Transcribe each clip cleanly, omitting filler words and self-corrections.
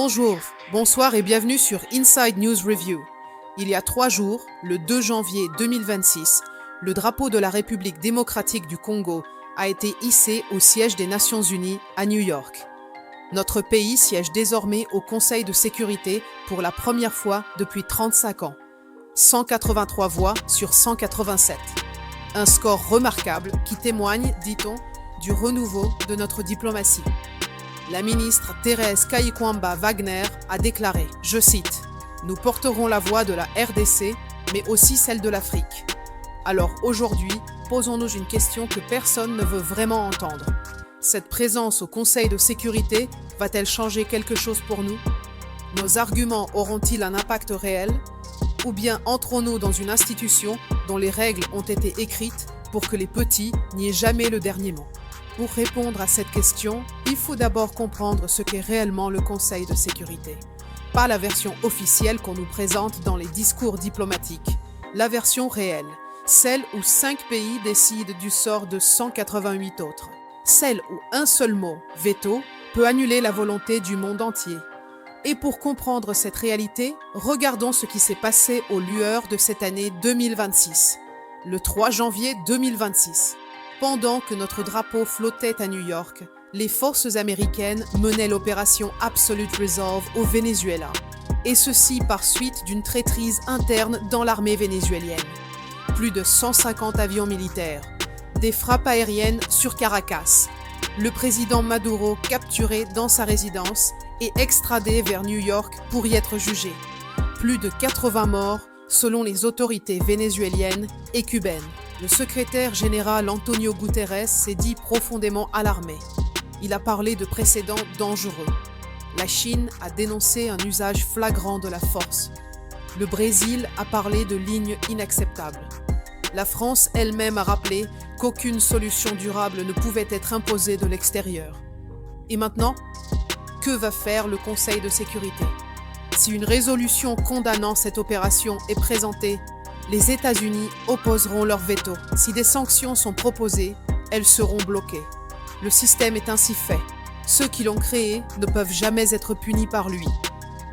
Bonjour, bonsoir et bienvenue sur Inside News Review. Il y a 3 jours, le 2 janvier 2026, le drapeau de la République démocratique du Congo a été hissé au siège des Nations Unies à New York. Notre pays siège désormais au Conseil de sécurité pour la première fois depuis 35 ans. 183 voix sur 187. Un score remarquable qui témoigne, dit-on, du renouveau de notre diplomatie. La ministre Thérèse Kayikwamba Wagner a déclaré, je cite, « Nous porterons la voix de la RDC, mais aussi celle de l'Afrique. » Alors aujourd'hui, posons-nous une question que personne ne veut vraiment entendre. Cette présence au Conseil de sécurité va-t-elle changer quelque chose pour nous? Nos arguments auront-ils un impact réel? Ou bien entrons-nous dans une institution dont les règles ont été écrites pour que les petits n'y aient jamais le dernier mot? Pour répondre à cette question, il faut d'abord comprendre ce qu'est réellement le Conseil de sécurité. Pas la version officielle qu'on nous présente dans les discours diplomatiques, la version réelle, celle où 5 pays décident du sort de 188 autres. Celle où un seul mot, veto, peut annuler la volonté du monde entier. Et pour comprendre cette réalité, regardons ce qui s'est passé aux lueurs de cette année 2026, le 3 janvier 2026. Pendant que notre drapeau flottait à New York, les forces américaines menaient l'opération Absolute Resolve au Venezuela, et ceci par suite d'une traîtrise interne dans l'armée vénézuélienne. Plus de 150 avions militaires, des frappes aériennes sur Caracas, le président Maduro capturé dans sa résidence et extradé vers New York pour y être jugé. Plus de 80 morts selon les autorités vénézuéliennes et cubaines. Le secrétaire général Antonio Guterres s'est dit profondément alarmé. Il a parlé de précédents dangereux. La Chine a dénoncé un usage flagrant de la force. Le Brésil a parlé de lignes inacceptables. La France elle-même a rappelé qu'aucune solution durable ne pouvait être imposée de l'extérieur. Et maintenant, que va faire le Conseil de sécurité? Si une résolution condamnant cette opération est présentée, les États-Unis opposeront leur veto. Si des sanctions sont proposées, elles seront bloquées. Le système est ainsi fait. Ceux qui l'ont créé ne peuvent jamais être punis par lui.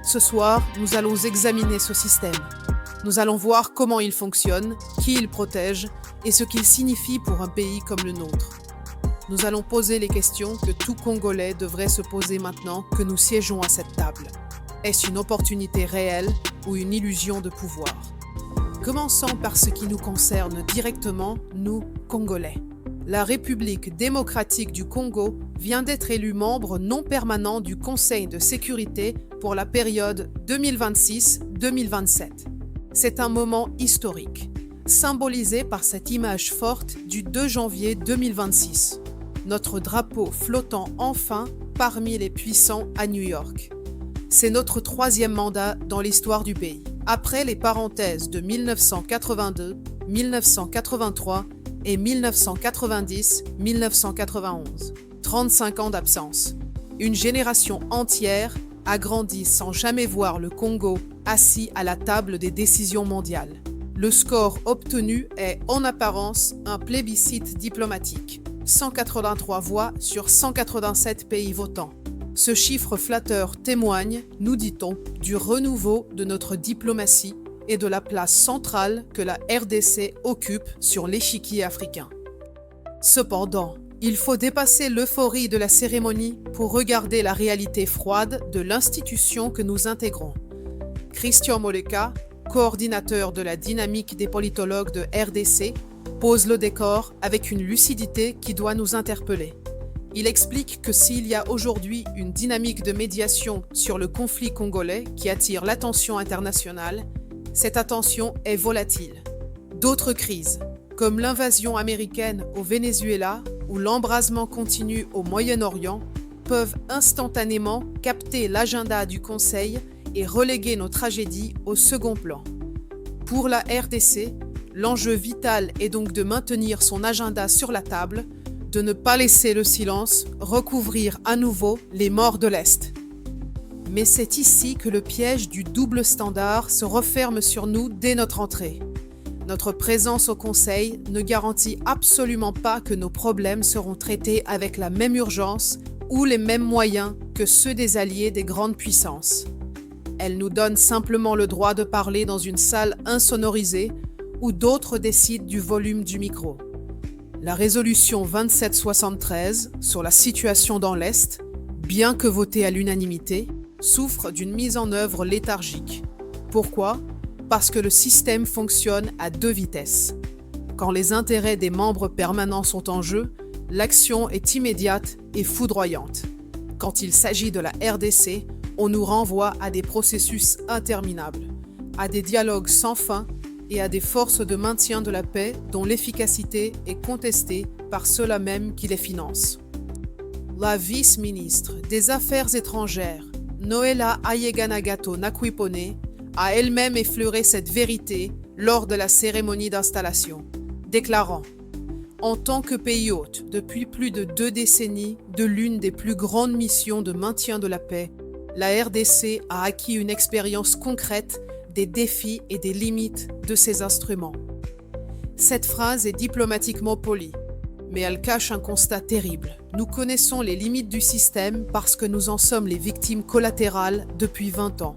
Ce soir, nous allons examiner ce système. Nous allons voir comment il fonctionne, qui il protège et ce qu'il signifie pour un pays comme le nôtre. Nous allons poser les questions que tout Congolais devrait se poser maintenant que nous siégeons à cette table. Est-ce une opportunité réelle ou une illusion de pouvoir? Commençons par ce qui nous concerne directement, nous, Congolais. La République démocratique du Congo vient d'être élue membre non permanent du Conseil de sécurité pour la période 2026-2027. C'est un moment historique, symbolisé par cette image forte du 2 janvier 2026. Notre drapeau flottant enfin parmi les puissants à New York. C'est notre 3e mandat dans l'histoire du pays. Après les parenthèses de 1982, 1983 et 1990-1991. 35 ans d'absence. Une génération entière a grandi sans jamais voir le Congo assis à la table des décisions mondiales. Le score obtenu est, en apparence, un plébiscite diplomatique. 183 voix sur 187 pays votants. Ce chiffre flatteur témoigne, nous dit-on, du renouveau de notre diplomatie et de la place centrale que la RDC occupe sur l'échiquier africain. Cependant, il faut dépasser l'euphorie de la cérémonie pour regarder la réalité froide de l'institution que nous intégrons. Christian Moleka, coordinateur de la dynamique des politologues de RDC, pose le décor avec une lucidité qui doit nous interpeller. Il explique que s'il y a aujourd'hui une dynamique de médiation sur le conflit congolais qui attire l'attention internationale, cette attention est volatile. D'autres crises, comme l'invasion américaine au Venezuela ou l'embrasement continu au Moyen-Orient, peuvent instantanément capter l'agenda du Conseil et reléguer nos tragédies au second plan. Pour la RDC, l'enjeu vital est donc de maintenir son agenda sur la table, de ne pas laisser le silence recouvrir à nouveau les morts de l'Est. Mais c'est ici que le piège du double standard se referme sur nous dès notre entrée. Notre présence au Conseil ne garantit absolument pas que nos problèmes seront traités avec la même urgence ou les mêmes moyens que ceux des alliés des grandes puissances. Elle nous donne simplement le droit de parler dans une salle insonorisée où d'autres décident du volume du micro. La résolution 2773 sur la situation dans l'Est, bien que votée à l'unanimité, souffre d'une mise en œuvre léthargique. Pourquoi ? Parce que le système fonctionne à deux vitesses. Quand les intérêts des membres permanents sont en jeu, l'action est immédiate et foudroyante. Quand il s'agit de la RDC, on nous renvoie à des processus interminables, à des dialogues sans fin et à des forces de maintien de la paix dont l'efficacité est contestée par ceux-là même qui les financent. La vice-ministre des Affaires étrangères, Noela Ayeganagato Nakwipone, a elle-même effleuré cette vérité lors de la cérémonie d'installation, déclarant « En tant que pays hôte, depuis plus de 2 décennies de l'une des plus grandes missions de maintien de la paix, la RDC a acquis une expérience concrète des défis et des limites de ces instruments. » Cette phrase est diplomatiquement polie, mais elle cache un constat terrible. Nous connaissons les limites du système parce que nous en sommes les victimes collatérales depuis 20 ans.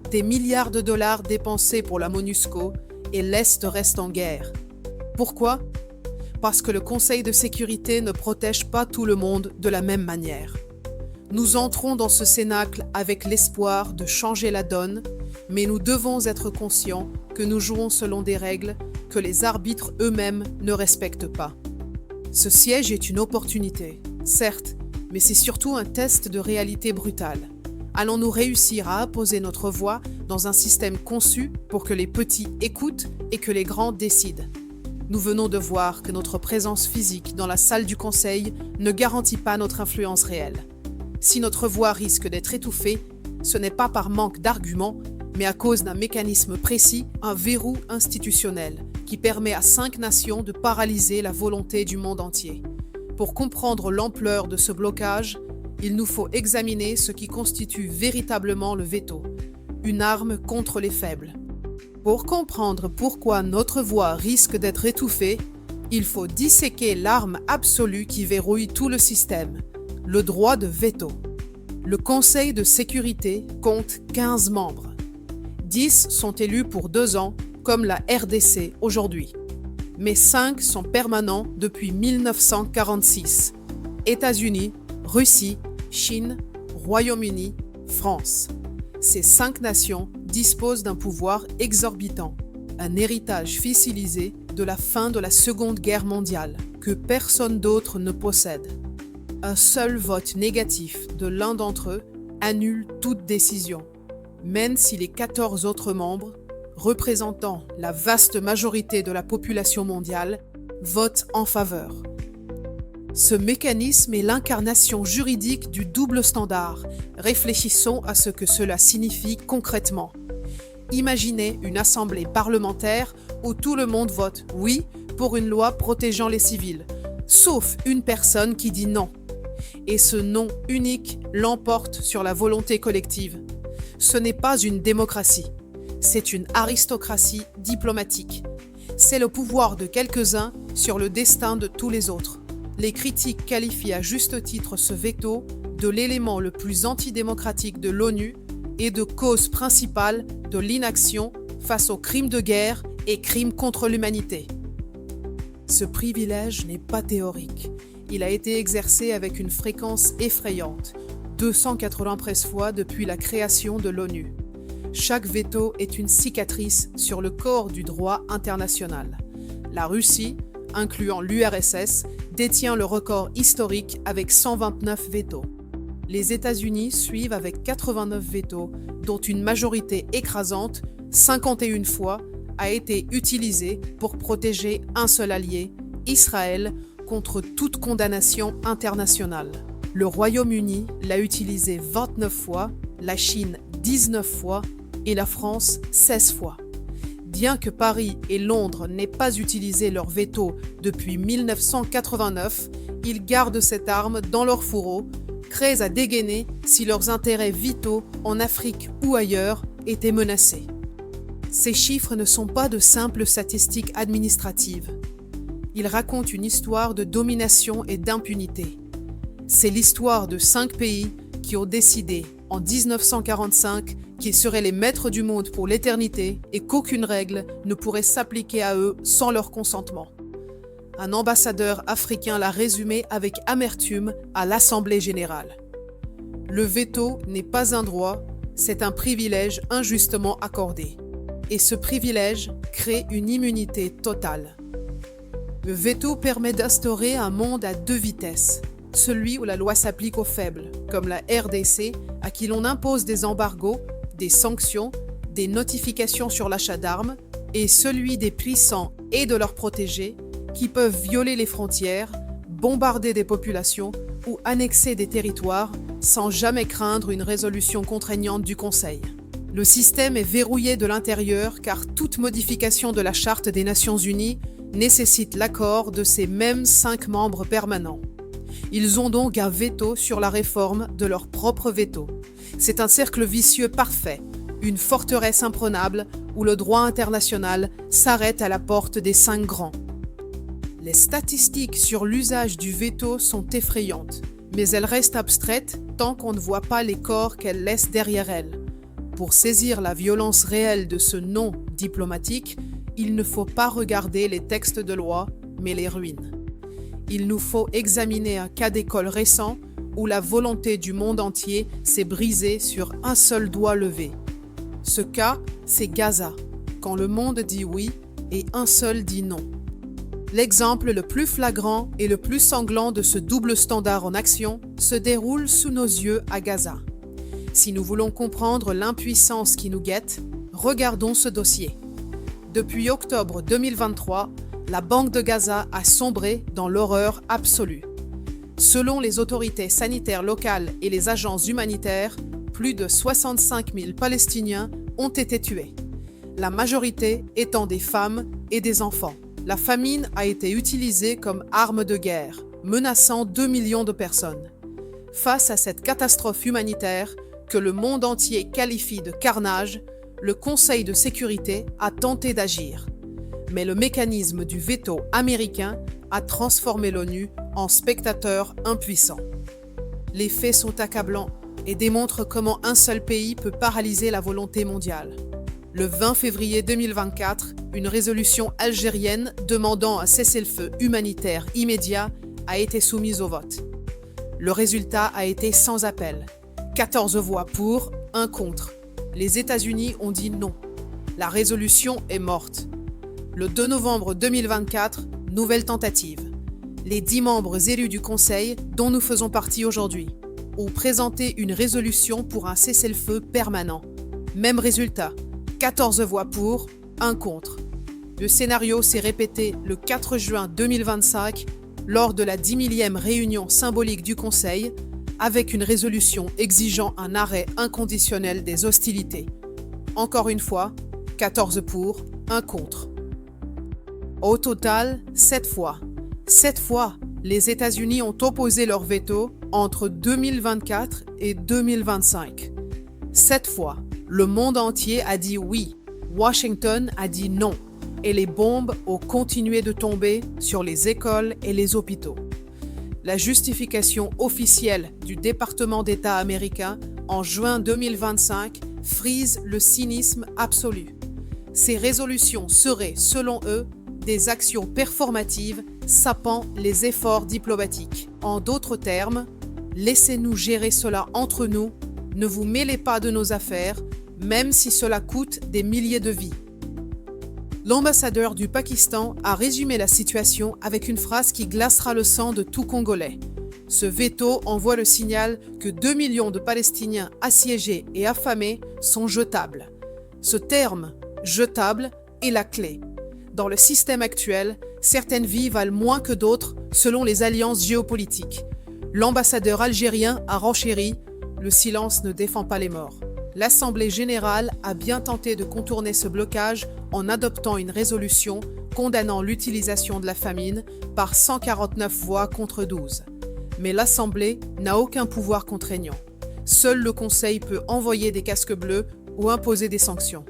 Des milliards de dollars dépensés pour la MONUSCO et l'Est reste en guerre. Pourquoi ? Parce que le Conseil de sécurité ne protège pas tout le monde de la même manière. Nous entrons dans ce cénacle avec l'espoir de changer la donne, mais nous devons être conscients que nous jouons selon des règles que les arbitres eux-mêmes ne respectent pas. Ce siège est une opportunité, certes, mais c'est surtout un test de réalité brutale. Allons-nous réussir à apposer notre voix dans un système conçu pour que les petits écoutent et que les grands décident ? Nous venons de voir que notre présence physique dans la salle du Conseil ne garantit pas notre influence réelle. Si notre voix risque d'être étouffée, ce n'est pas par manque d'arguments, mais à cause d'un mécanisme précis, un verrou institutionnel, qui permet à 5 nations de paralyser la volonté du monde entier. Pour comprendre l'ampleur de ce blocage, il nous faut examiner ce qui constitue véritablement le veto, une arme contre les faibles. Pour comprendre pourquoi notre voix risque d'être étouffée, il faut disséquer l'arme absolue qui verrouille tout le système, le droit de veto. Le Conseil de sécurité compte 15 membres. 10 sont élus pour 2 ans, comme la RDC aujourd'hui. Mais 5 sont permanents depuis 1946. États-Unis, Russie, Chine, Royaume-Uni, France. Ces 5 nations disposent d'un pouvoir exorbitant, un héritage fossilisé de la fin de la Seconde Guerre mondiale, que personne d'autre ne possède. Un seul vote négatif de l'un d'entre eux annule toute décision, même si les 14 autres membres, représentant la vaste majorité de la population mondiale, votent en faveur. Ce mécanisme est l'incarnation juridique du double standard. Réfléchissons à ce que cela signifie concrètement. Imaginez une assemblée parlementaire où tout le monde vote « oui » pour une loi protégeant les civils, sauf une personne qui dit « non ». Et ce non unique l'emporte sur la volonté collective. Ce n'est pas une démocratie, c'est une aristocratie diplomatique. C'est le pouvoir de quelques-uns sur le destin de tous les autres. Les critiques qualifient à juste titre ce veto de l'élément le plus antidémocratique de l'ONU et de cause principale de l'inaction face aux crimes de guerre et crimes contre l'humanité. Ce privilège n'est pas théorique. Il a été exercé avec une fréquence effrayante, 293 fois depuis la création de l'ONU. Chaque veto est une cicatrice sur le corps du droit international. La Russie, incluant l'URSS, détient le record historique avec 129 vétos. Les États-Unis suivent avec 89 vétos, dont une majorité écrasante, 51 fois, a été utilisée pour protéger un seul allié, Israël, contre toute condamnation internationale. Le Royaume-Uni l'a utilisé 29 fois, la Chine 19 fois et la France 16 fois. Bien que Paris et Londres n'aient pas utilisé leur veto depuis 1989, ils gardent cette arme dans leur fourreau, prêts à dégainer si leurs intérêts vitaux en Afrique ou ailleurs étaient menacés. Ces chiffres ne sont pas de simples statistiques administratives. Ils racontent une histoire de domination et d'impunité. C'est l'histoire de 5 pays qui ont décidé, en 1945, qu'ils seraient les maîtres du monde pour l'éternité et qu'aucune règle ne pourrait s'appliquer à eux sans leur consentement. Un ambassadeur africain l'a résumé avec amertume à l'Assemblée générale. Le veto n'est pas un droit, c'est un privilège injustement accordé. Et ce privilège crée une immunité totale. Le veto permet d'instaurer un monde à 2 vitesses. Celui où la loi s'applique aux faibles, comme la RDC, à qui l'on impose des embargos, des sanctions, des notifications sur l'achat d'armes, et celui des puissants et de leurs protégés, qui peuvent violer les frontières, bombarder des populations ou annexer des territoires sans jamais craindre une résolution contraignante du Conseil. Le système est verrouillé de l'intérieur car toute modification de la Charte des Nations Unies nécessite l'accord de ces mêmes 5 membres permanents. Ils ont donc un veto sur la réforme de leur propre veto. C'est un cercle vicieux parfait, une forteresse imprenable où le droit international s'arrête à la porte des 5 grands. Les statistiques sur l'usage du veto sont effrayantes, mais elles restent abstraites tant qu'on ne voit pas les corps qu'elles laissent derrière elles. Pour saisir la violence réelle de ce non diplomatique, il ne faut pas regarder les textes de loi, mais les ruines. Il nous faut examiner un cas d'école récent où la volonté du monde entier s'est brisée sur un seul doigt levé. Ce cas, c'est Gaza, quand le monde dit oui et un seul dit non. L'exemple le plus flagrant et le plus sanglant de ce double standard en action se déroule sous nos yeux à Gaza. Si nous voulons comprendre l'impuissance qui nous guette, regardons ce dossier. Depuis octobre 2023, la bande de Gaza a sombré dans l'horreur absolue. Selon les autorités sanitaires locales et les agences humanitaires, plus de 65 000 Palestiniens ont été tués, la majorité étant des femmes et des enfants. La famine a été utilisée comme arme de guerre, menaçant 2 millions de personnes. Face à cette catastrophe humanitaire que le monde entier qualifie de carnage, le Conseil de sécurité a tenté d'agir. Mais le mécanisme du veto américain a transformé l'ONU en spectateur impuissant. Les faits sont accablants et démontrent comment un seul pays peut paralyser la volonté mondiale. Le 20 février 2024, une résolution algérienne demandant un cessez-le-feu humanitaire immédiat a été soumise au vote. Le résultat a été sans appel. 14 voix pour, 1 contre. Les États-Unis ont dit non. La résolution est morte. Le 2 novembre 2024, nouvelle tentative. Les 10 membres élus du Conseil, dont nous faisons partie aujourd'hui, ont présenté une résolution pour un cessez-le-feu permanent. Même résultat, 14 voix pour, 1 contre. Le scénario s'est répété le 4 juin 2025 lors de la 10 millième réunion symbolique du Conseil, avec une résolution exigeant un arrêt inconditionnel des hostilités. Encore une fois, 14 pour, 1 contre. Au total, 7 fois. 7 fois, les États-Unis ont opposé leur veto entre 2024 et 2025. 7 fois, le monde entier a dit oui, Washington a dit non, et les bombes ont continué de tomber sur les écoles et les hôpitaux. La justification officielle du département d'État américain en juin 2025 frise le cynisme absolu. Ces résolutions seraient, selon eux, des actions performatives sapant les efforts diplomatiques. En d'autres termes, laissez-nous gérer cela entre nous, ne vous mêlez pas de nos affaires, même si cela coûte des milliers de vies. L'ambassadeur du Pakistan a résumé la situation avec une phrase qui glacera le sang de tout Congolais. Ce veto envoie le signal que 2 millions de Palestiniens assiégés et affamés sont jetables. Ce terme, jetable, est la clé. Dans le système actuel, certaines vies valent moins que d'autres selon les alliances géopolitiques. L'ambassadeur algérien a renchéri « Le silence ne défend pas les morts ». L'Assemblée générale a bien tenté de contourner ce blocage en adoptant une résolution condamnant l'utilisation de la famine par 149 voix contre 12. Mais l'Assemblée n'a aucun pouvoir contraignant. Seul le Conseil peut envoyer des casques bleus ou imposer des sanctions.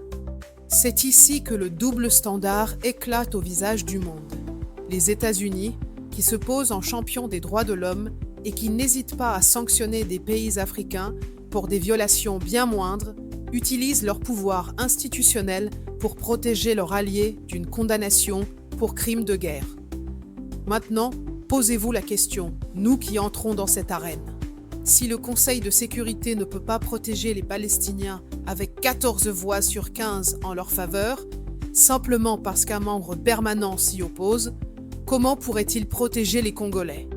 C'est ici que le double standard éclate au visage du monde. Les États-Unis, qui se posent en champions des droits de l'homme, et qui n'hésitent pas à sanctionner des pays africains pour des violations bien moindres, utilisent leur pouvoir institutionnel pour protéger leurs alliés d'une condamnation pour crimes de guerre. Maintenant, posez-vous la question, nous qui entrons dans cette arène. Si le Conseil de sécurité ne peut pas protéger les Palestiniens avec 14 voix sur 15 en leur faveur, simplement parce qu'un membre permanent s'y oppose, comment pourrait-il protéger les Congolais ?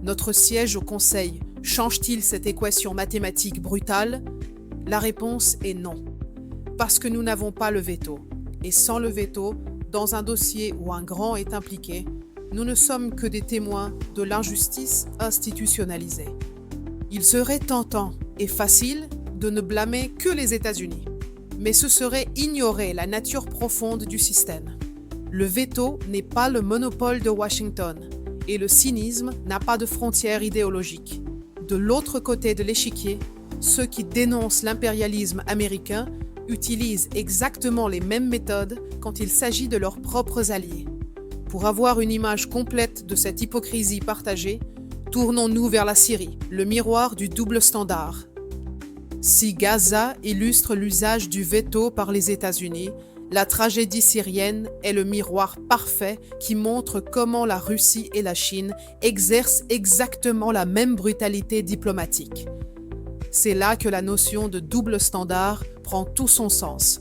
Notre siège au Conseil change-t-il cette équation mathématique brutale ? La réponse est non. Parce que nous n'avons pas le veto. Et sans le veto, dans un dossier où un grand est impliqué, nous ne sommes que des témoins de l'injustice institutionnalisée. Il serait tentant et facile de ne blâmer que les États-Unis. Mais ce serait ignorer la nature profonde du système. Le veto n'est pas le monopole de Washington et le cynisme n'a pas de frontières idéologiques. De l'autre côté de l'échiquier, ceux qui dénoncent l'impérialisme américain utilisent exactement les mêmes méthodes quand il s'agit de leurs propres alliés. Pour avoir une image complète de cette hypocrisie partagée, tournons-nous vers la Syrie, le miroir du double standard. Si Gaza illustre l'usage du veto par les États-Unis, la tragédie syrienne est le miroir parfait qui montre comment la Russie et la Chine exercent exactement la même brutalité diplomatique. C'est là que la notion de double standard prend tout son sens.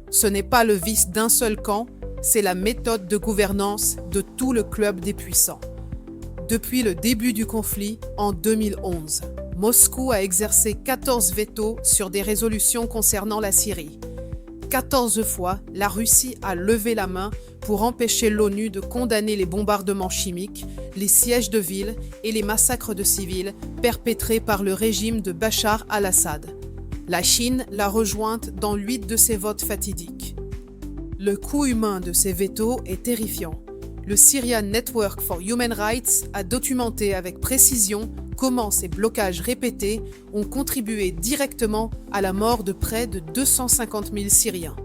Ce n'est pas le vice d'un seul camp, c'est la méthode de gouvernance de tout le club des puissants. Depuis le début du conflit, en 2011, Moscou a exercé 14 vétos sur des résolutions concernant la Syrie. 14 fois, la Russie a levé la main pour empêcher l'ONU de condamner les bombardements chimiques, les sièges de villes et les massacres de civils perpétrés par le régime de Bachar al-Assad. La Chine l'a rejointe dans 8 de ses votes fatidiques. Le coût humain de ces vétos est terrifiant. Le Syrian Network for Human Rights a documenté avec précision comment ces blocages répétés ont contribué directement à la mort de près de 250 000 Syriens.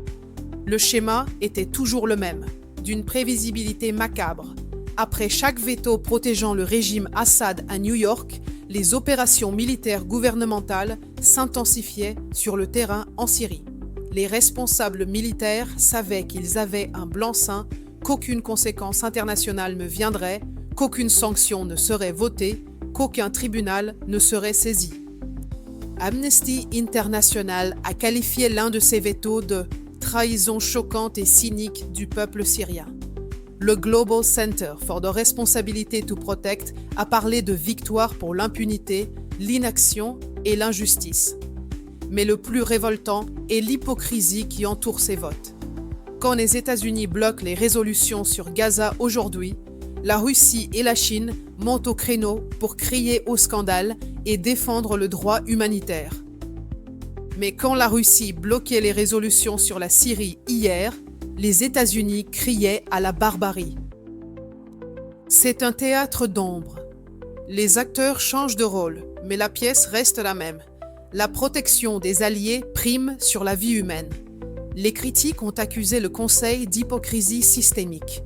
Le schéma était toujours le même, d'une prévisibilité macabre. Après chaque veto protégeant le régime Assad à New York, les opérations militaires gouvernementales s'intensifiaient sur le terrain en Syrie. Les responsables militaires savaient qu'ils avaient un blanc-seing, qu'aucune conséquence internationale ne viendrait, qu'aucune sanction ne serait votée, qu'aucun tribunal ne serait saisi. Amnesty International a qualifié l'un de ces vétos de « trahison choquante et cynique du peuple syrien ». Le Global Center for the Responsibility to Protect a parlé de victoire pour l'impunité, l'inaction et l'injustice. Mais le plus révoltant est l'hypocrisie qui entoure ces votes. Quand les États-Unis bloquent les résolutions sur Gaza aujourd'hui, la Russie et la Chine montent au créneau pour crier au scandale et défendre le droit humanitaire. Mais quand la Russie bloquait les résolutions sur la Syrie hier, les États-Unis criaient à la barbarie. C'est un théâtre d'ombre. Les acteurs changent de rôle, mais la pièce reste la même. La protection des alliés prime sur la vie humaine. Les critiques ont accusé le Conseil d'hypocrisie systémique.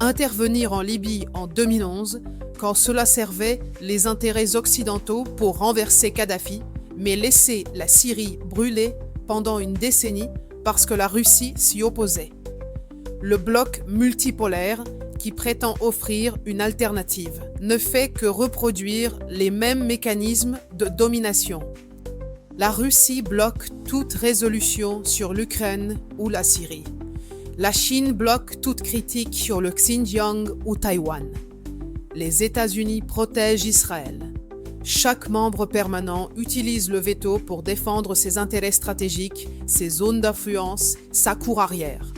Intervenir en Libye en 2011, quand cela servait les intérêts occidentaux pour renverser Kadhafi, mais laisser la Syrie brûler pendant une décennie parce que la Russie s'y opposait. Le bloc multipolaire, qui prétend offrir une alternative, ne fait que reproduire les mêmes mécanismes de domination. La Russie bloque toute résolution sur l'Ukraine ou la Syrie. La Chine bloque toute critique sur le Xinjiang ou Taïwan. Les États-Unis protègent Israël. Chaque membre permanent utilise le veto pour défendre ses intérêts stratégiques, ses zones d'influence, sa cour arrière.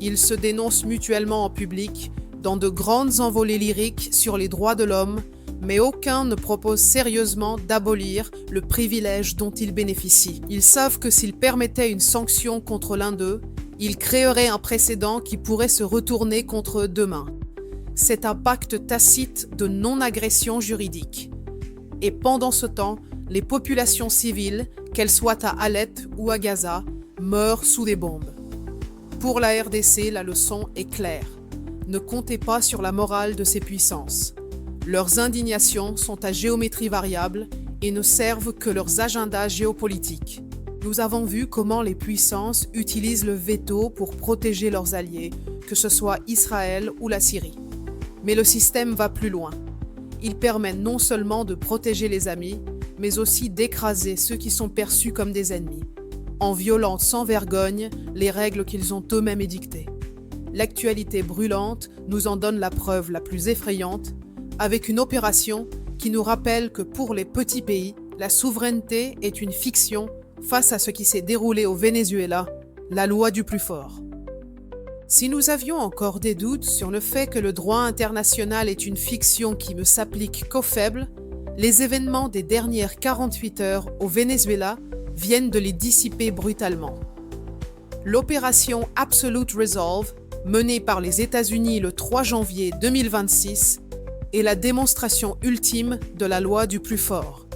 Ils se dénoncent mutuellement en public, dans de grandes envolées lyriques sur les droits de l'homme, mais aucun ne propose sérieusement d'abolir le privilège dont ils bénéficient. Ils savent que s'ils permettaient une sanction contre l'un d'eux, ils créeraient un précédent qui pourrait se retourner contre eux demain. C'est un pacte tacite de non-agression juridique. Et pendant ce temps, les populations civiles, qu'elles soient à Alep ou à Gaza, meurent sous des bombes. Pour la RDC, la leçon est claire. Ne comptez pas sur la morale de ces puissances. Leurs indignations sont à géométrie variable et ne servent que leurs agendas géopolitiques. Nous avons vu comment les puissances utilisent le veto pour protéger leurs alliés, que ce soit Israël ou la Syrie. Mais le système va plus loin. Il permet non seulement de protéger les amis, mais aussi d'écraser ceux qui sont perçus comme des ennemis, en violant sans vergogne les règles qu'ils ont eux-mêmes édictées. L'actualité brûlante nous en donne la preuve la plus effrayante, avec une opération qui nous rappelle que pour les petits pays, la souveraineté est une fiction face à ce qui s'est déroulé au Venezuela, la loi du plus fort. Si nous avions encore des doutes sur le fait que le droit international est une fiction qui ne s'applique qu'aux faibles, les événements des dernières 48 heures au Venezuela viennent de les dissiper brutalement. L'opération Absolute Resolve, menée par les États-Unis le 3 janvier 2026, est la démonstration ultime de la loi du plus fort.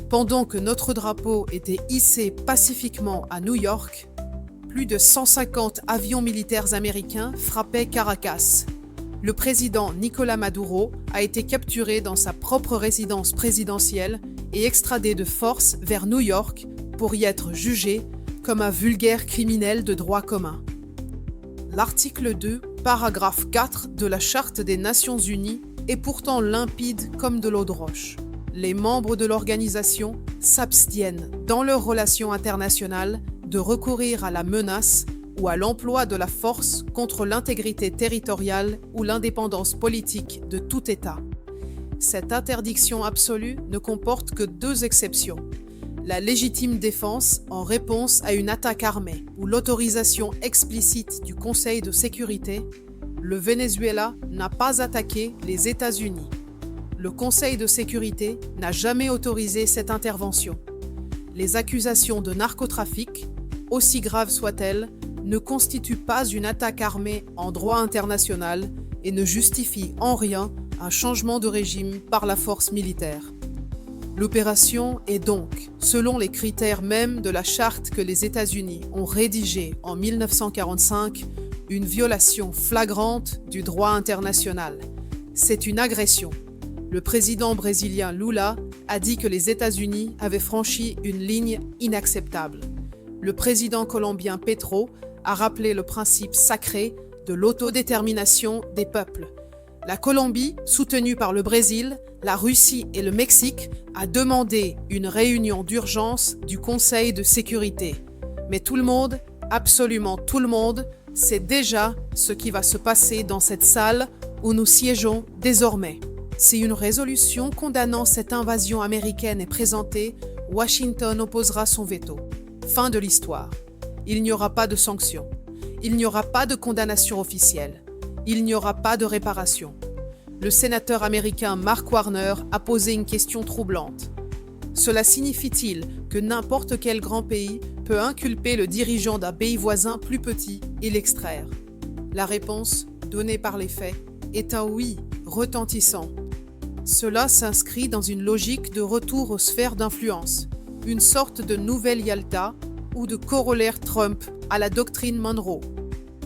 Pendant que notre drapeau était hissé pacifiquement à New York, plus de 150 avions militaires américains frappaient Caracas. Le président Nicolás Maduro a été capturé dans sa propre résidence présidentielle et extradé de force vers New York pour y être jugé comme un vulgaire criminel de droit commun. L'article 2, paragraphe 4 de la Charte des Nations Unies est pourtant limpide comme de l'eau de roche. Les membres de l'organisation s'abstiennent dans leurs relations internationales de recourir à la menace ou à l'emploi de la force contre l'intégrité territoriale ou l'indépendance politique de tout État. Cette interdiction absolue ne comporte que 2 exceptions. La légitime défense en réponse à une attaque armée ou l'autorisation explicite du Conseil de sécurité. Le Venezuela n'a pas attaqué les États-Unis. Le Conseil de sécurité n'a jamais autorisé cette intervention. Les accusations de narcotrafic, aussi graves soient-elles, ne constituent pas une attaque armée en droit international et ne justifient en rien un changement de régime par la force militaire. L'opération est donc, selon les critères mêmes de la charte que les États-Unis ont rédigée en 1945, une violation flagrante du droit international. C'est une agression. Le président brésilien Lula a dit que les États-Unis avaient franchi une ligne inacceptable. Le président colombien Petro a rappelé le principe sacré de l'autodétermination des peuples. La Colombie, soutenue par le Brésil, la Russie et le Mexique, a demandé une réunion d'urgence du Conseil de sécurité. Mais tout le monde, absolument tout le monde, sait déjà ce qui va se passer dans cette salle où nous siégeons désormais. Si une résolution condamnant cette invasion américaine est présentée, Washington opposera son veto. Fin de l'histoire. Il n'y aura pas de sanctions. Il n'y aura pas de condamnation officielle. Il n'y aura pas de réparation. Le sénateur américain Mark Warner a posé une question troublante. Cela signifie-t-il que n'importe quel grand pays peut inculper le dirigeant d'un pays voisin plus petit et l'extraire? La réponse, donnée par les faits, est un oui retentissant. Cela s'inscrit dans une logique de retour aux sphères d'influence, une sorte de nouvelle Yalta ou de corollaire Trump à la doctrine Monroe,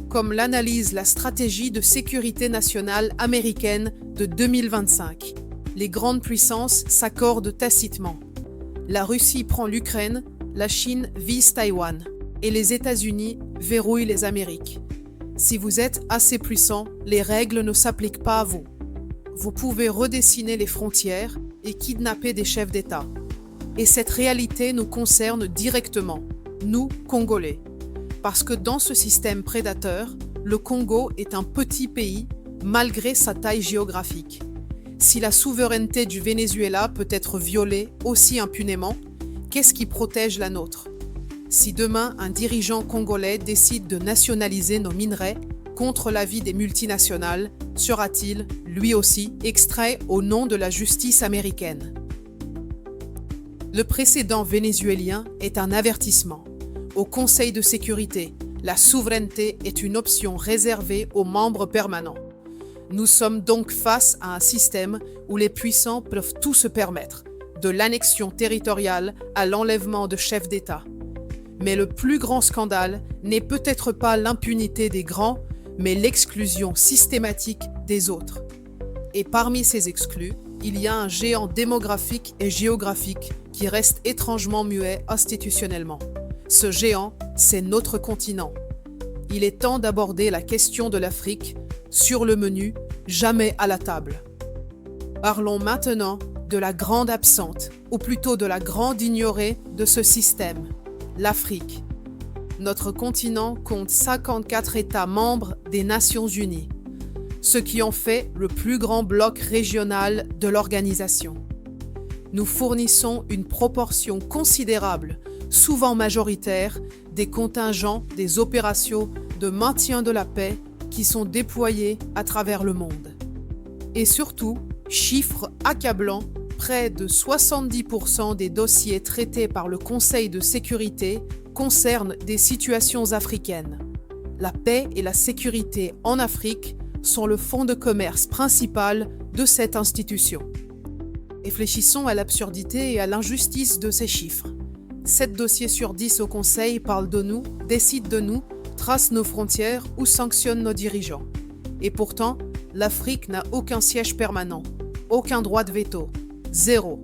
comme l'analyse la stratégie de sécurité nationale américaine de 2025. Les grandes puissances s'accordent tacitement. La Russie prend l'Ukraine, la Chine vise Taïwan et les États-Unis verrouillent les Amériques. Si vous êtes assez puissant, les règles ne s'appliquent pas à vous. Vous pouvez redessiner les frontières et kidnapper des chefs d'État. Et cette réalité nous concerne directement, nous, Congolais. Parce que dans ce système prédateur, le Congo est un petit pays malgré sa taille géographique. Si la souveraineté du Venezuela peut être violée aussi impunément, qu'est-ce qui protège la nôtre? Si demain un dirigeant congolais décide de nationaliser nos minerais contre l'avis des multinationales, sera-t-il, lui aussi, extrait au nom de la justice américaine? Le précédent vénézuélien est un avertissement. Au Conseil de sécurité, la souveraineté est une option réservée aux membres permanents. Nous sommes donc face à un système où les puissants peuvent tout se permettre, de l'annexion territoriale à l'enlèvement de chefs d'État. Mais le plus grand scandale n'est peut-être pas l'impunité des grands, mais l'exclusion systématique des autres. Et parmi ces exclus, il y a un géant démographique et géographique qui reste étrangement muet institutionnellement. Ce géant, c'est notre continent. Il est temps d'aborder la question de l'Afrique sur le menu, jamais à la table. Parlons maintenant de la grande absente, ou plutôt de la grande ignorée de ce système, l'Afrique. Notre continent compte 54 États membres des Nations Unies, ce qui en fait le plus grand bloc régional de l'organisation. Nous fournissons une proportion considérable, souvent majoritaire, des contingents des opérations de maintien de la paix qui sont déployés à travers le monde. Et surtout, chiffre accablant, près de 70% des dossiers traités par le Conseil de sécurité concernent des situations africaines. La paix et la sécurité en Afrique sont le fonds de commerce principal de cette institution. Réfléchissons à l'absurdité et à l'injustice de ces chiffres. 7 dossiers sur 10 au Conseil parlent de nous, décident de nous, tracent nos frontières ou sanctionnent nos dirigeants. Et pourtant, l'Afrique n'a aucun siège permanent, aucun droit de veto, zéro.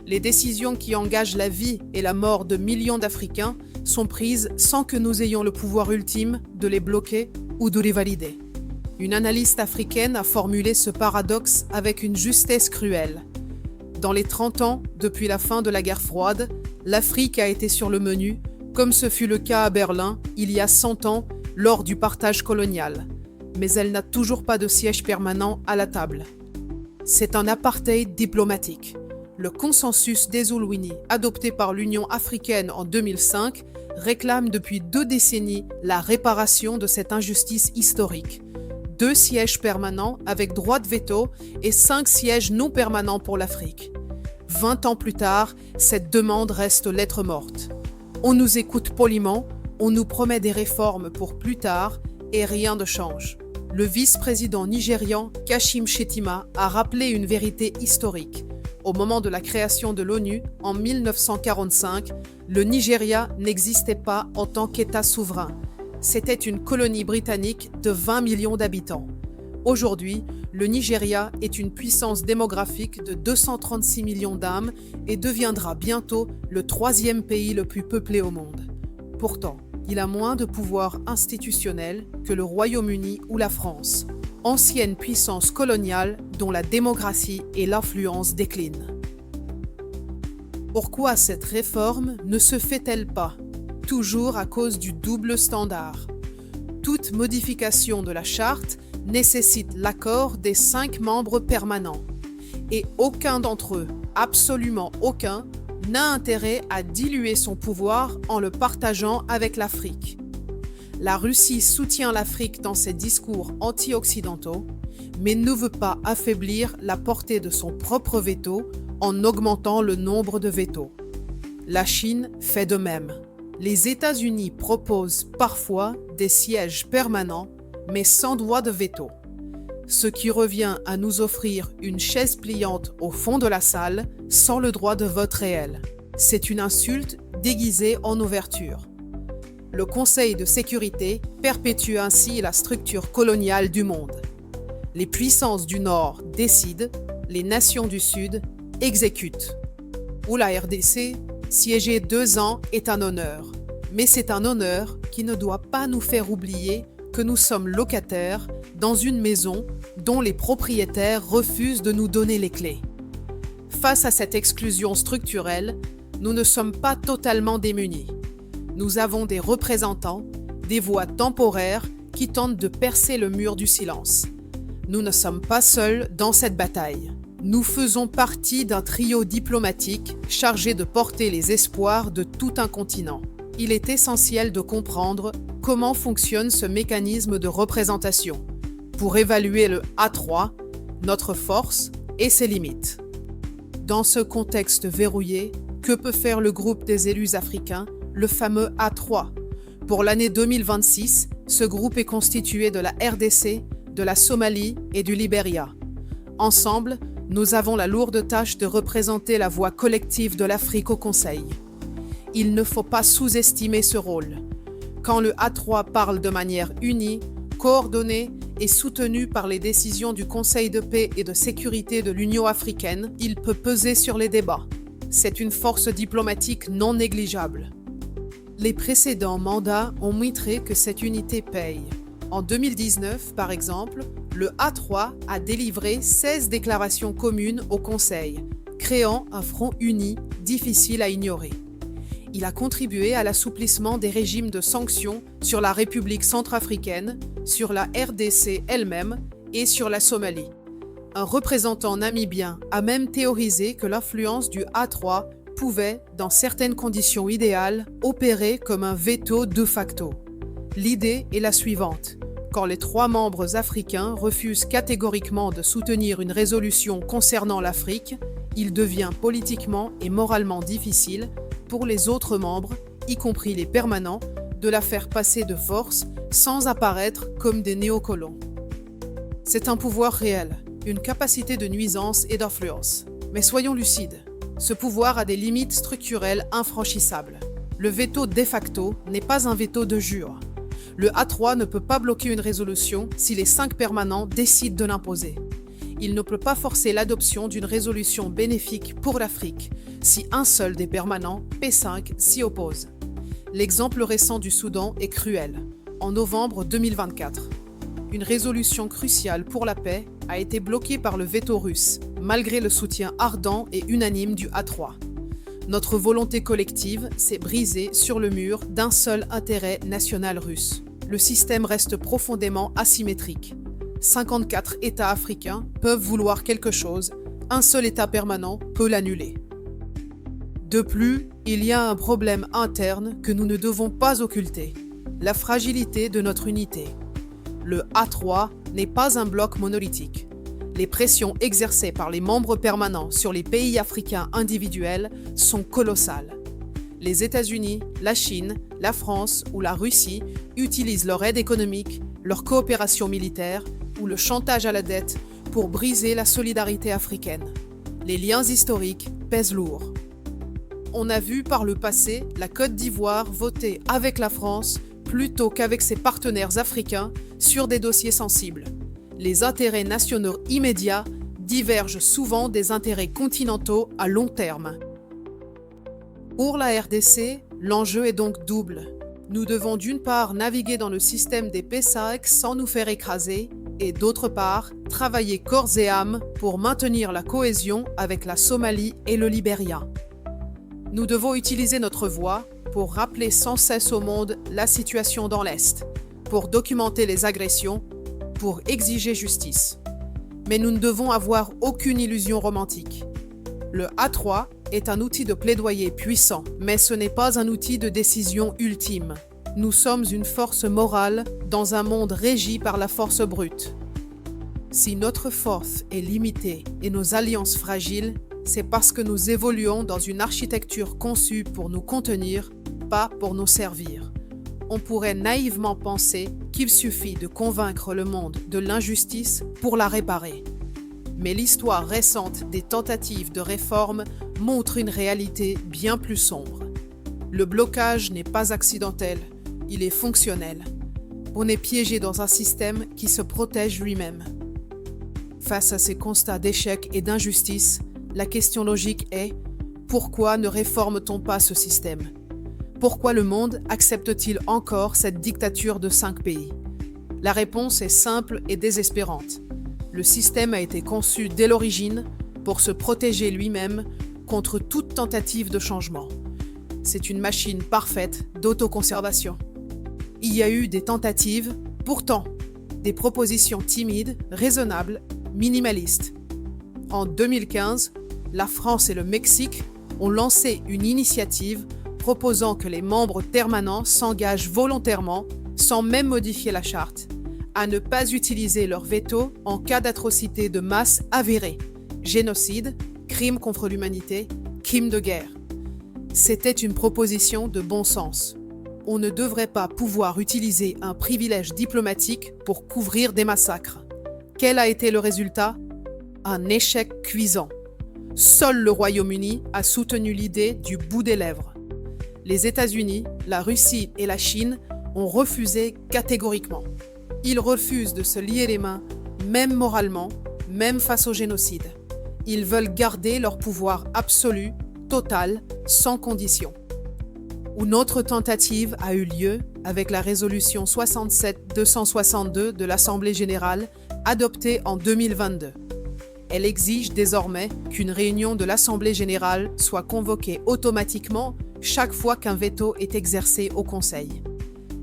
Les décisions qui engagent la vie et la mort de millions d'Africains sont prises sans que nous ayons le pouvoir ultime de les bloquer ou de les valider. Une analyste africaine a formulé ce paradoxe avec une justesse cruelle. Dans les 30 ans, depuis la fin de la guerre froide, l'Afrique a été sur le menu, comme ce fut le cas à Berlin il y a 100 ans lors du partage colonial. Mais elle n'a toujours pas de siège permanent à la table. C'est un apartheid diplomatique. Le consensus d'Ezulwini, adopté par l'Union africaine en 2005, réclame depuis 2 décennies la réparation de cette injustice historique. 2 sièges permanents avec droit de veto et 5 sièges non permanents pour l'Afrique. 20 ans plus tard, cette demande reste lettre morte. On nous écoute poliment, on nous promet des réformes pour plus tard et rien ne change. Le vice-président nigérian Kashim Shettima a rappelé une vérité historique. Au moment de la création de l'ONU, en 1945, le Nigeria n'existait pas en tant qu'État souverain. C'était une colonie britannique de 20 millions d'habitants. Aujourd'hui, le Nigeria est une puissance démographique de 236 millions d'âmes et deviendra bientôt le 3e pays le plus peuplé au monde. Pourtant, il a moins de pouvoir institutionnel que le Royaume-Uni ou la France, ancienne puissance coloniale dont la démocratie et l'influence déclinent. Pourquoi cette réforme ne se fait-elle pas ? Toujours à cause du double standard. Toute modification de la charte nécessite l'accord des 5 membres permanents. Et aucun d'entre eux, absolument aucun, n'a intérêt à diluer son pouvoir en le partageant avec l'Afrique. La Russie soutient l'Afrique dans ses discours anti-occidentaux, mais ne veut pas affaiblir la portée de son propre veto en augmentant le nombre de vétos. La Chine fait de même. Les États-Unis proposent parfois des sièges permanents, mais sans droit de veto, ce qui revient à nous offrir une chaise pliante au fond de la salle sans le droit de vote réel. C'est une insulte déguisée en ouverture. Le Conseil de sécurité perpétue ainsi la structure coloniale du monde. Les puissances du Nord décident, les nations du Sud exécutent. Pour la RDC, siéger 2 ans est un honneur. Mais c'est un honneur qui ne doit pas nous faire oublier que nous sommes locataires dans une maison dont les propriétaires refusent de nous donner les clés. Face à cette exclusion structurelle, nous ne sommes pas totalement démunis. Nous avons des représentants, des voix temporaires qui tentent de percer le mur du silence. Nous ne sommes pas seuls dans cette bataille. Nous faisons partie d'un trio diplomatique chargé de porter les espoirs de tout un continent. Il est essentiel de comprendre comment fonctionne ce mécanisme de représentation pour évaluer le A3, notre force et ses limites. Dans ce contexte verrouillé, que peut faire le groupe des élus africains, le fameux A3 ? Pour l'année 2026, ce groupe est constitué de la RDC, de la Somalie et du Libéria. Ensemble, nous avons la lourde tâche de représenter la voix collective de l'Afrique au Conseil. Il ne faut pas sous-estimer ce rôle. Quand le A3 parle de manière unie, coordonnée est soutenu par les décisions du Conseil de paix et de sécurité de l'Union africaine, il peut peser sur les débats. C'est une force diplomatique non négligeable. Les précédents mandats ont montré que cette unité paye. En 2019, par exemple, le A3 a délivré 16 déclarations communes au Conseil, créant un front uni difficile à ignorer. Il a contribué à l'assouplissement des régimes de sanctions sur la République centrafricaine, sur la RDC elle-même et sur la Somalie. Un représentant namibien a même théorisé que l'influence du A3 pouvait, dans certaines conditions idéales, opérer comme un veto de facto. L'idée est la suivante. Quand les 3 membres africains refusent catégoriquement de soutenir une résolution concernant l'Afrique, il devient politiquement et moralement difficile pour les autres membres, y compris les permanents, de la faire passer de force sans apparaître comme des néocolons. C'est un pouvoir réel, une capacité de nuisance et d'influence. Mais soyons lucides, ce pouvoir a des limites structurelles infranchissables. Le veto de facto n'est pas un veto de jure. Le A3 ne peut pas bloquer une résolution si les 5 permanents décident de l'imposer. Il ne peut pas forcer l'adoption d'une résolution bénéfique pour l'Afrique si un seul des permanents, P5, s'y oppose. L'exemple récent du Soudan est cruel. En novembre 2024, une résolution cruciale pour la paix a été bloquée par le veto russe, malgré le soutien ardent et unanime du A3. Notre volonté collective s'est brisée sur le mur d'un seul intérêt national russe. Le système reste profondément asymétrique. 54 États africains peuvent vouloir quelque chose, un seul État permanent peut l'annuler. De plus, il y a un problème interne que nous ne devons pas occulter, la fragilité de notre unité. Le A3 n'est pas un bloc monolithique. Les pressions exercées par les membres permanents sur les pays africains individuels sont colossales. Les États-Unis, la Chine, la France ou la Russie utilisent leur aide économique, leur coopération militaire ou le chantage à la dette pour briser la solidarité africaine. Les liens historiques pèsent lourd. On a vu par le passé la Côte d'Ivoire voter avec la France plutôt qu'avec ses partenaires africains sur des dossiers sensibles. Les intérêts nationaux immédiats divergent souvent des intérêts continentaux à long terme. Pour la RDC, l'enjeu est donc double. Nous devons d'une part naviguer dans le système des P5 sans nous faire écraser et d'autre part travailler corps et âme pour maintenir la cohésion avec la Somalie et le Libéria. Nous devons utiliser notre voix pour rappeler sans cesse au monde la situation dans l'Est, pour documenter les agressions, pour exiger justice. Mais nous ne devons avoir aucune illusion romantique. Le A3 est un outil de plaidoyer puissant, mais ce n'est pas un outil de décision ultime. Nous sommes une force morale dans un monde régi par la force brute. Si notre force est limitée et nos alliances fragiles, c'est parce que nous évoluons dans une architecture conçue pour nous contenir, pas pour nous servir. On pourrait naïvement penser qu'il suffit de convaincre le monde de l'injustice pour la réparer. Mais l'histoire récente des tentatives de réforme montre une réalité bien plus sombre. Le blocage n'est pas accidentel, il est fonctionnel. On est piégé dans un système qui se protège lui-même. Face à ces constats d'échec et d'injustice, la question logique est « Pourquoi ne réforme-t-on pas ce système ? Pourquoi le monde accepte-t-il encore cette dictature de 5 pays ? La réponse est simple et désespérante. Le système a été conçu dès l'origine pour se protéger lui-même contre toute tentative de changement. C'est une machine parfaite d'autoconservation. Il y a eu des tentatives, pourtant, des propositions timides, raisonnables, minimalistes. En 2015, la France et le Mexique ont lancé une initiative proposant que les membres permanents s'engagent volontairement, sans même modifier la charte, à ne pas utiliser leur veto en cas d'atrocité de masse avérée, génocide, crime contre l'humanité, crime de guerre. C'était une proposition de bon sens. On ne devrait pas pouvoir utiliser un privilège diplomatique pour couvrir des massacres. Quel a été le résultat ? Un échec cuisant. Seul le Royaume-Uni a soutenu l'idée du bout des lèvres. Les États-Unis, la Russie et la Chine ont refusé catégoriquement. Ils refusent de se lier les mains, même moralement, même face au génocide. Ils veulent garder leur pouvoir absolu, total, sans condition. Une autre tentative a eu lieu avec la résolution 67-262 de l'Assemblée générale adoptée en 2022. Elle exige désormais qu'une réunion de l'Assemblée générale soit convoquée automatiquement chaque fois qu'un veto est exercé au Conseil.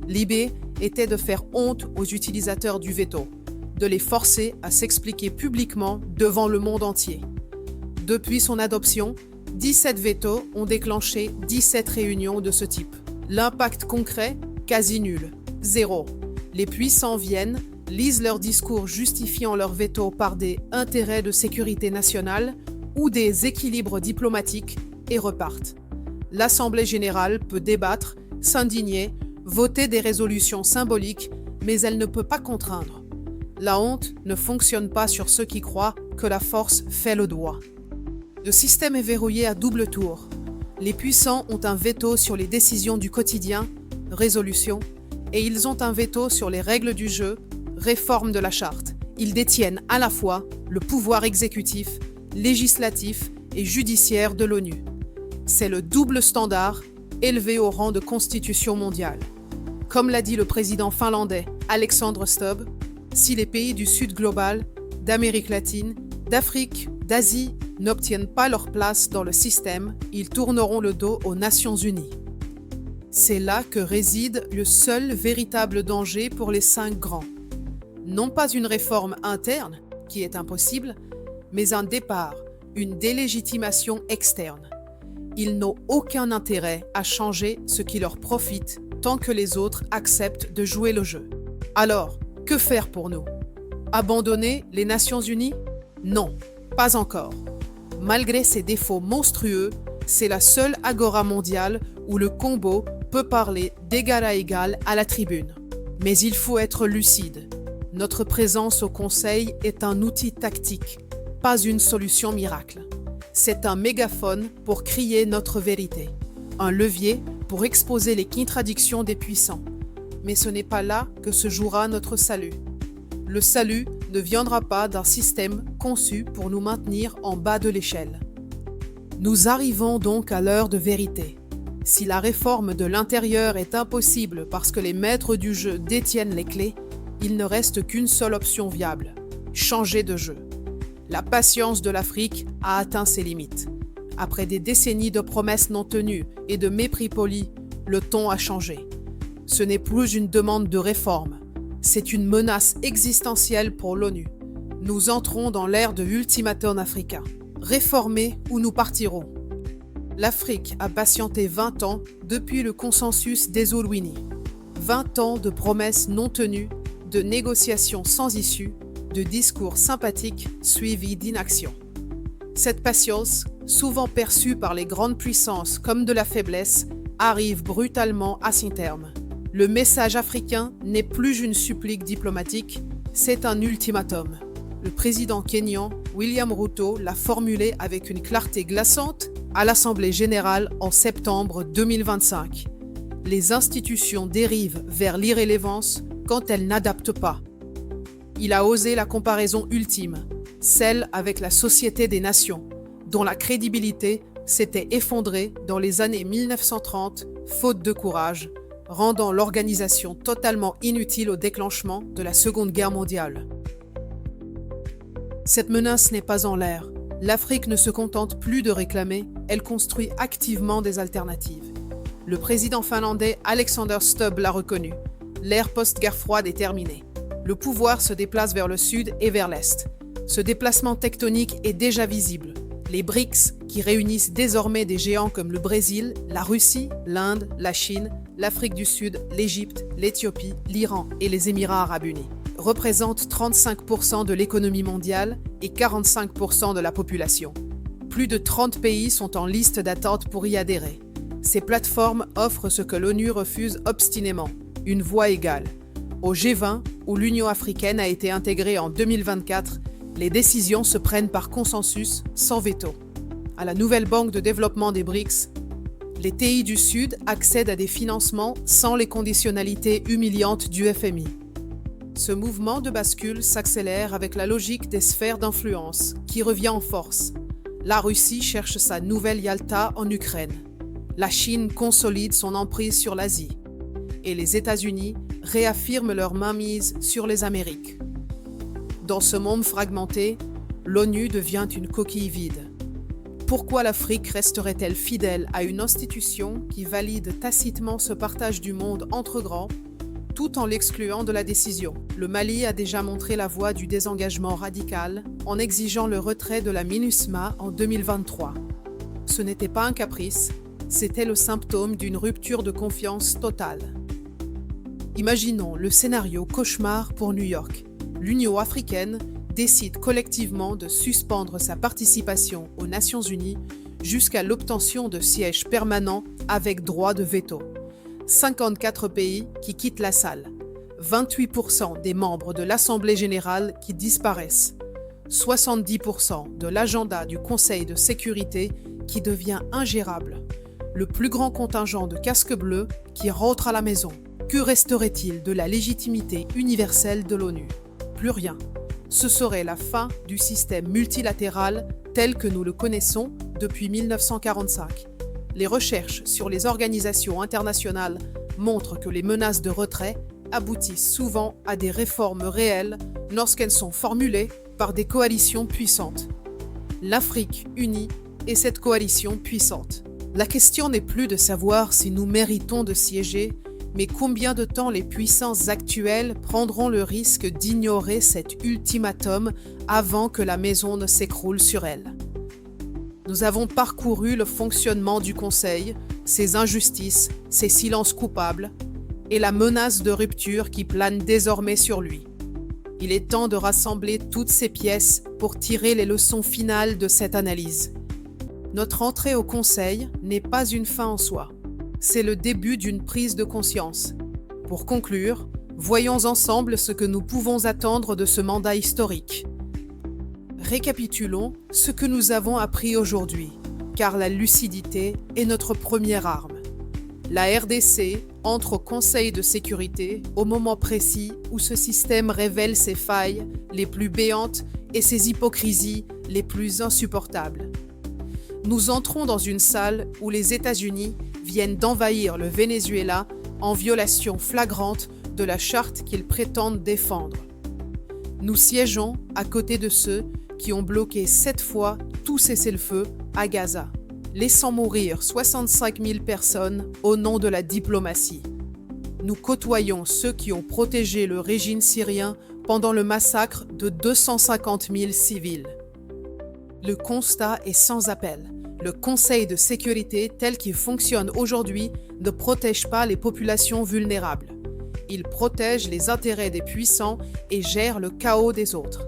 L'idée était de faire honte aux utilisateurs du veto, de les forcer à s'expliquer publiquement devant le monde entier. Depuis son adoption, 17 vétos ont déclenché 17 réunions de ce type. L'impact concret, quasi nul, zéro. Les puissants viennent, lisent leurs discours justifiant leur veto par des intérêts de sécurité nationale ou des équilibres diplomatiques et repartent. L'Assemblée générale peut débattre, s'indigner, voter des résolutions symboliques, mais elle ne peut pas contraindre. La honte ne fonctionne pas sur ceux qui croient que la force fait le doigt. Le système est verrouillé à double tour. Les puissants ont un veto sur les décisions du quotidien, résolutions, et ils ont un veto sur les règles du jeu, réforme de la charte. Ils détiennent à la fois le pouvoir exécutif, législatif et judiciaire de l'ONU. C'est le double standard élevé au rang de constitution mondiale. Comme l'a dit le président finlandais Alexander Stubb, si les pays du Sud global, d'Amérique latine, d'Afrique, d'Asie n'obtiennent pas leur place dans le système, ils tourneront le dos aux Nations Unies. C'est là que réside le seul véritable danger pour les 5 grands. Non pas une réforme interne, qui est impossible, mais un départ, une délégitimation externe. Ils n'ont aucun intérêt à changer ce qui leur profite tant que les autres acceptent de jouer le jeu. Alors, que faire pour nous? Abandonner les Nations Unies? Non, pas encore. Malgré ses défauts monstrueux, c'est la seule agora mondiale où le Congo peut parler d'égal à égal à la tribune. Mais il faut être lucide. Notre présence au Conseil est un outil tactique, pas une solution miracle. C'est un mégaphone pour crier notre vérité, un levier pour exposer les contradictions des puissants. Mais ce n'est pas là que se jouera notre salut. Le salut ne viendra pas d'un système conçu pour nous maintenir en bas de l'échelle. Nous arrivons donc à l'heure de vérité. Si la réforme de l'intérieur est impossible parce que les maîtres du jeu détiennent les clés, il ne reste qu'une seule option viable, changer de jeu. La patience de l'Afrique a atteint ses limites. Après des décennies de promesses non tenues et de mépris poli, le ton a changé. Ce n'est plus une demande de réforme, c'est une menace existentielle pour l'ONU. Nous entrons dans l'ère de l'ultimatum africain. Réformer ou nous partirons. L'Afrique a patienté 20 ans depuis le consensus d'Ezulwini. 20 ans de promesses non tenues, de négociations sans issue, de discours sympathiques suivis d'inaction. Cette patience, souvent perçue par les grandes puissances comme de la faiblesse, arrive brutalement à son terme. Le message africain n'est plus une supplique diplomatique, c'est un ultimatum. Le président kényan, William Ruto, l'a formulé avec une clarté glaçante à l'Assemblée générale en septembre 2025. Les institutions dérivent vers l'irrélévance quand elles n'adaptent pas. Il a osé la comparaison ultime, celle avec la Société des Nations, dont la crédibilité s'était effondrée dans les années 1930, faute de courage, rendant l'organisation totalement inutile au déclenchement de la Seconde Guerre mondiale. Cette menace n'est pas en l'air. L'Afrique ne se contente plus de réclamer, elle construit activement des alternatives. Le président finlandais Alexander Stubb l'a reconnu. L'ère post-guerre froide est terminée. Le pouvoir se déplace vers le sud et vers l'est. Ce déplacement tectonique est déjà visible. Les BRICS, qui réunissent désormais des géants comme le Brésil, la Russie, l'Inde, la Chine, l'Afrique du Sud, l'Égypte, l'Éthiopie, l'Iran et les Émirats arabes unis, représentent 35% de l'économie mondiale et 45% de la population. Plus de 30 pays sont en liste d'attente pour y adhérer. Ces plateformes offrent ce que l'ONU refuse obstinément, une voix égale. Au G20, où l'Union africaine a été intégrée en 2024, les décisions se prennent par consensus, sans veto. À la nouvelle banque de développement des BRICS, les pays du Sud accèdent à des financements sans les conditionnalités humiliantes du FMI. Ce mouvement de bascule s'accélère avec la logique des sphères d'influence qui revient en force. La Russie cherche sa nouvelle Yalta en Ukraine. La Chine consolide son emprise sur l'Asie. Et les États-Unis réaffirment leur mainmise sur les Amériques. Dans ce monde fragmenté, l'ONU devient une coquille vide. Pourquoi l'Afrique resterait-elle fidèle à une institution qui valide tacitement ce partage du monde entre grands, tout en l'excluant de la décision? Le Mali a déjà montré la voie du désengagement radical en exigeant le retrait de la MINUSMA en 2023. Ce n'était pas un caprice, c'était le symptôme d'une rupture de confiance totale. Imaginons le scénario cauchemar pour New York. L'Union africaine décide collectivement de suspendre sa participation aux Nations Unies jusqu'à l'obtention de sièges permanents avec droit de veto. 54 pays qui quittent la salle, 28% des membres de l'Assemblée générale qui disparaissent, 70% de l'agenda du Conseil de sécurité qui devient ingérable, le plus grand contingent de casques bleus qui rentre à la maison. Que resterait-il de la légitimité universelle de l'ONU? Plus rien. Ce serait la fin du système multilatéral tel que nous le connaissons depuis 1945. Les recherches sur les organisations internationales montrent que les menaces de retrait aboutissent souvent à des réformes réelles lorsqu'elles sont formulées par des coalitions puissantes. L'Afrique unie est cette coalition puissante. La question n'est plus de savoir si nous méritons de siéger, mais combien de temps les puissances actuelles prendront le risque d'ignorer cet ultimatum avant que la maison ne s'écroule sur elles? Nous avons parcouru le fonctionnement du Conseil, ses injustices, ses silences coupables et la menace de rupture qui plane désormais sur lui. Il est temps de rassembler toutes ces pièces pour tirer les leçons finales de cette analyse. Notre entrée au Conseil n'est pas une fin en soi. C'est le début d'une prise de conscience. Pour conclure, voyons ensemble ce que nous pouvons attendre de ce mandat historique. Récapitulons ce que nous avons appris aujourd'hui, car la lucidité est notre première arme. La RDC entre au Conseil de sécurité au moment précis où ce système révèle ses failles les plus béantes et ses hypocrisies les plus insupportables. Nous entrons dans une salle où les États-Unis viennent d'envahir le Venezuela en violation flagrante de la charte qu'ils prétendent défendre. Nous siégeons à côté de ceux qui ont bloqué 7 fois tout cessez-le-feu à Gaza, laissant mourir 65 000 personnes au nom de la diplomatie. Nous côtoyons ceux qui ont protégé le régime syrien pendant le massacre de 250 000 civils. Le constat est sans appel. Le Conseil de sécurité tel qu'il fonctionne aujourd'hui ne protège pas les populations vulnérables. Il protège les intérêts des puissants et gère le chaos des autres.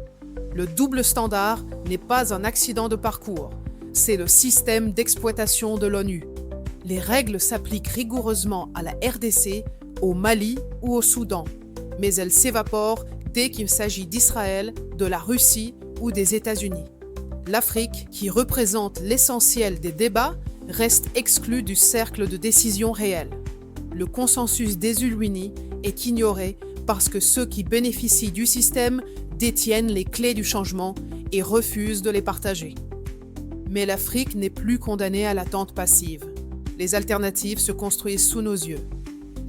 Le double standard n'est pas un accident de parcours, c'est le système d'exploitation de l'ONU. Les règles s'appliquent rigoureusement à la RDC, au Mali ou au Soudan, mais elles s'évaporent dès qu'il s'agit d'Israël, de la Russie ou des États-Unis. L'Afrique, qui représente l'essentiel des débats, reste exclue du cercle de décision réelle. Le consensus des Unis est ignoré parce que ceux qui bénéficient du système détiennent les clés du changement et refusent de les partager. Mais l'Afrique n'est plus condamnée à l'attente passive. Les alternatives se construisent sous nos yeux.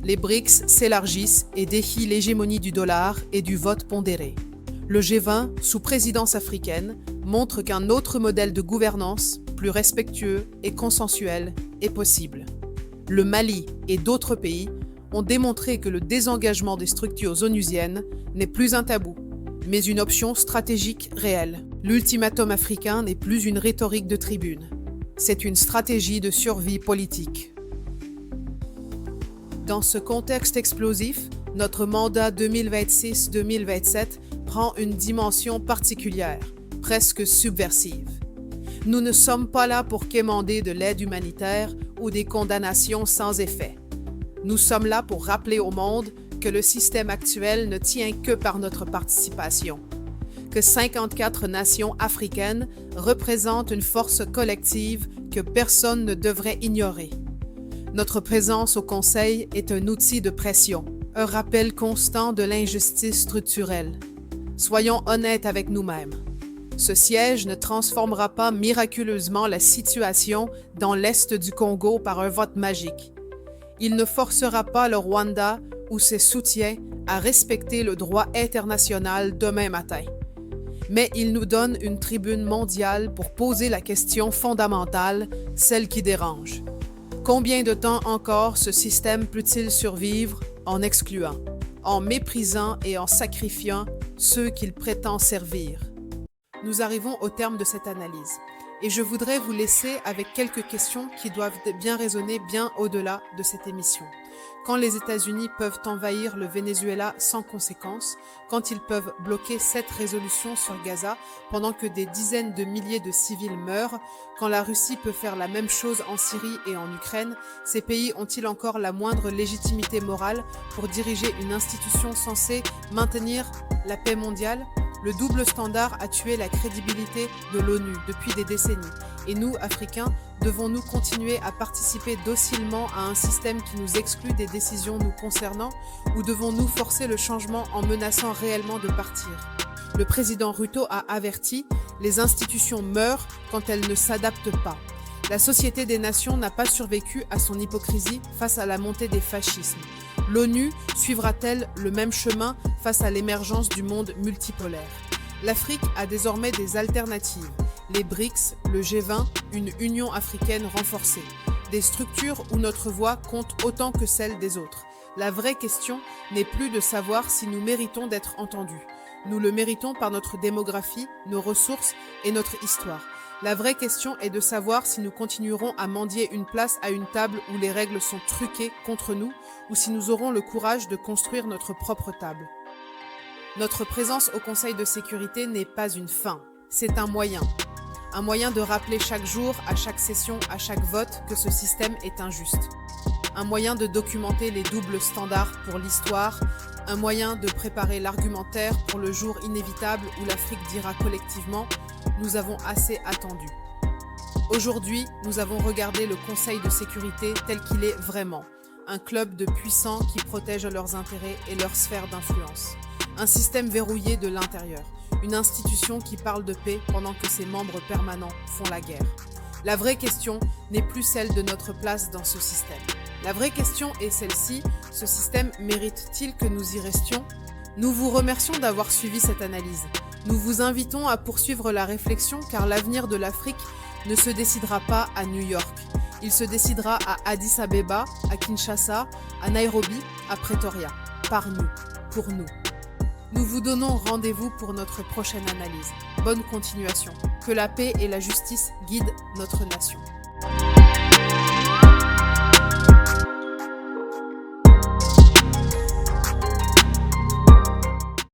Les BRICS s'élargissent et défient l'hégémonie du dollar et du vote pondéré. Le G20, sous présidence africaine, montre qu'un autre modèle de gouvernance, plus respectueux et consensuel, est possible. Le Mali et d'autres pays ont démontré que le désengagement des structures onusiennes n'est plus un tabou, mais une option stratégique réelle. L'ultimatum africain n'est plus une rhétorique de tribune. C'est une stratégie de survie politique. Dans ce contexte explosif, notre mandat 2026-2027 prend une dimension particulière, presque subversive. Nous ne sommes pas là pour quémander de l'aide humanitaire ou des condamnations sans effet. Nous sommes là pour rappeler au monde que le système actuel ne tient que par notre participation, que 54 nations africaines représentent une force collective que personne ne devrait ignorer. Notre présence au Conseil est un outil de pression, Un rappel constant de l'injustice structurelle. Soyons honnêtes avec nous-mêmes. Ce siège ne transformera pas miraculeusement la situation dans l'est du Congo par un vote magique. Il ne forcera pas le Rwanda ou ses soutiens à respecter le droit international demain matin. Mais il nous donne une tribune mondiale pour poser la question fondamentale, celle qui dérange. Combien de temps encore ce système peut-il survivre en excluant, en méprisant et en sacrifiant ceux qu'il prétend servir? Nous arrivons au terme de cette analyse et je voudrais vous laisser avec quelques questions qui doivent bien résonner bien au-delà de cette émission. Quand les États-Unis peuvent envahir le Venezuela sans conséquence, quand ils peuvent bloquer 7 résolutions sur Gaza pendant que des dizaines de milliers de civils meurent, quand la Russie peut faire la même chose en Syrie et en Ukraine, ces pays ont-ils encore la moindre légitimité morale pour diriger une institution censée maintenir la paix mondiale ? Le double standard a tué la crédibilité de l'ONU depuis des décennies. Et nous, Africains, devons-nous continuer à participer docilement à un système qui nous exclut des décisions nous concernant ou devons-nous forcer le changement en menaçant réellement de partir? Le président Ruto a averti, les institutions meurent quand elles ne s'adaptent pas. La Société des Nations n'a pas survécu à son hypocrisie face à la montée des fascismes. L'ONU suivra-t-elle le même chemin face à l'émergence du monde multipolaire? L'Afrique a désormais des alternatives. Les BRICS, le G20, une Union africaine renforcée. Des structures où notre voix compte autant que celle des autres. La vraie question n'est plus de savoir si nous méritons d'être entendus. Nous le méritons par notre démographie, nos ressources et notre histoire. La vraie question est de savoir si nous continuerons à mendier une place à une table où les règles sont truquées contre nous ou si nous aurons le courage de construire notre propre table. Notre présence au Conseil de sécurité n'est pas une fin, c'est un moyen. Un moyen de rappeler chaque jour, à chaque session, à chaque vote que ce système est injuste. Un moyen de documenter les doubles standards pour l'histoire, un moyen de préparer l'argumentaire pour le jour inévitable où l'Afrique dira collectivement « Nous avons assez attendu ». Aujourd'hui, nous avons regardé le Conseil de sécurité tel qu'il est vraiment, un club de puissants qui protègent leurs intérêts et leur sphère d'influence. Un système verrouillé de l'intérieur, une institution qui parle de paix pendant que ses membres permanents font la guerre. La vraie question n'est plus celle de notre place dans ce système. La vraie question est celle-ci, ce système mérite-t-il que nous y restions? Nous vous remercions d'avoir suivi cette analyse. Nous vous invitons à poursuivre la réflexion car l'avenir de l'Afrique ne se décidera pas à New York. Il se décidera à Addis Abeba, à Kinshasa, à Nairobi, à Pretoria. Par nous, pour nous. Nous vous donnons rendez-vous pour notre prochaine analyse. Bonne continuation. Que la paix et la justice guident notre nation.